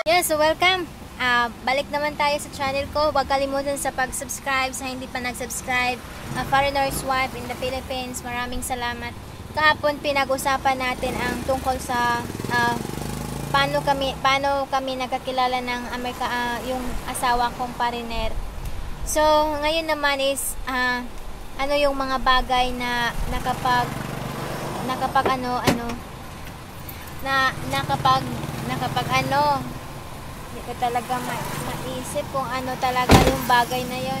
Yeah, so welcome. Balik naman tayo sa channel ko. Huwag kalimutan sa pag-subscribe sa hindi pa nag-subscribe. Foreigner's Wife in the Philippines. Maraming salamat. Kahapon pinag-usapan natin ang tungkol sa paano kami nakakilala ng yung asawa kong partner. So, ngayon naman is ano yung mga bagay na nakapag hindi ko talaga maisip kung ano talaga yung bagay na yon.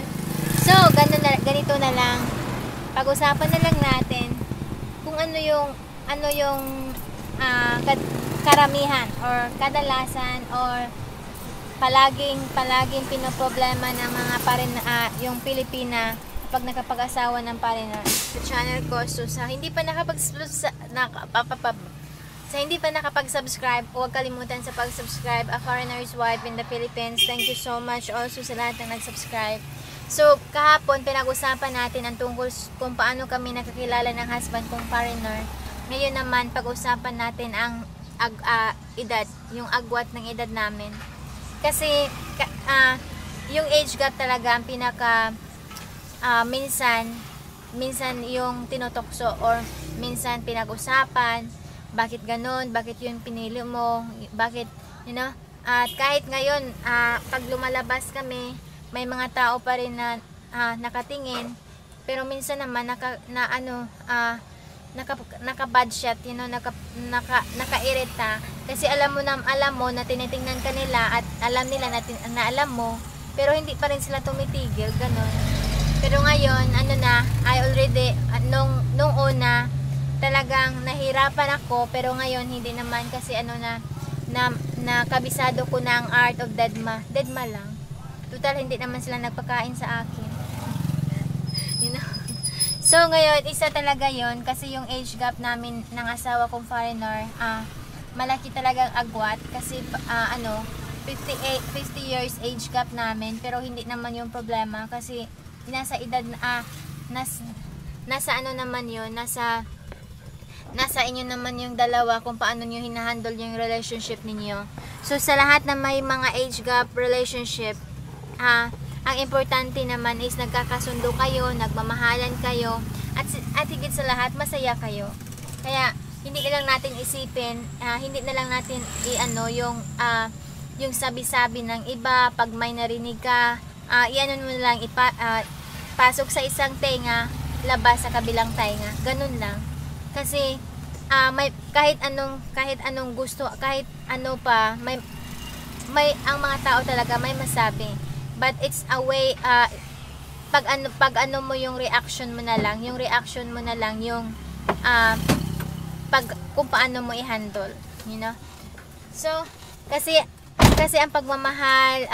So, ganito na lang. Pag-usapan na lang natin kung ano yung karamihan or kadalasan or palaging pinoproblema ng mga yung Pilipina pag nakapag-asawa ng partner. Sa channel ko, so sa hindi pa nakapag-subscribe, huwag kalimutan sa pag-subscribe. A Foreigner's Wife in the Philippines. Thank you so much also sa lahat ng nag-subscribe. So, kahapon pinag-usapan natin ang tungkol kung paano kami nakakilala ng husband kong partner. Ngayon naman, pag-usapan natin ang edad, yung agwat ng edad namin. Kasi yung age gap talaga ang pinaka minsan yung tinutokso or minsan pinag-usapan. Bakit ganun? Bakit yun pinili mo? Bakit, at kahit ngayon, pag lumalabas kami, may mga tao pa rin na nakatingin, pero minsan naman naka-bad shot, naka-irita, kasi alam mo na tinitingnan ka nila at alam nila na alam mo, pero hindi pa rin sila tumitigil, ganun. Pero ngayon, nung una, talagang nahirapan ako, pero ngayon hindi naman kasi kabisado ko na ang art of deadma lang. Total hindi naman sila nagpakain sa akin. So ngayon isa talaga yon kasi yung age gap namin ng asawa kong foreigner, malaki talagang agwat kasi 50 years age gap namin, pero hindi naman yung problema kasi nasa edad nasa inyo naman yung dalawa kung paano nyo hinahandle yung relationship ninyo. So, sa lahat na may mga age gap relationship, ang importante naman is nagkakasundo kayo, nagmamahalan kayo, at higit sa lahat, masaya kayo. Kaya, hindi na lang natin isipin, hindi na lang natin yung sabi-sabi ng iba, pag may narinig ka, iano mo lang, pasok sa isang tenga, labas sa kabilang tenga. Ganun lang. Kasi kahit anong gusto, kahit ano pa, may ang mga tao talaga may masabi. But it's a way pag ano mo yung reaction mo na lang, yung kung paano mo i-handle, So, kasi ang pagmamahal,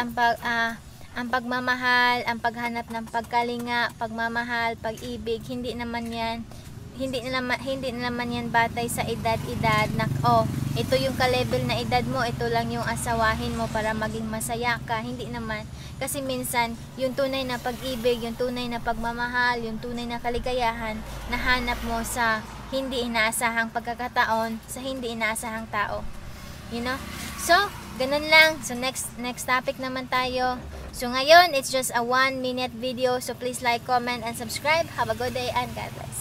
ang paghanap ng pagkalinga, pagmamahal, pag-ibig, hindi naman yan batay sa edad na ito yung ka-level na edad mo, ito lang yung asawahin mo para maging masaya ka. Hindi naman, kasi minsan yung tunay na pag-ibig, yung tunay na pagmamahal, yung tunay na kaligayahan nahanap mo sa hindi inaasahang pagkakataon, sa hindi inaasahang tao. So ganun lang. So next topic naman tayo. So ngayon, it's just a 1-minute video. So please like, comment, and subscribe. Have a good day and God bless.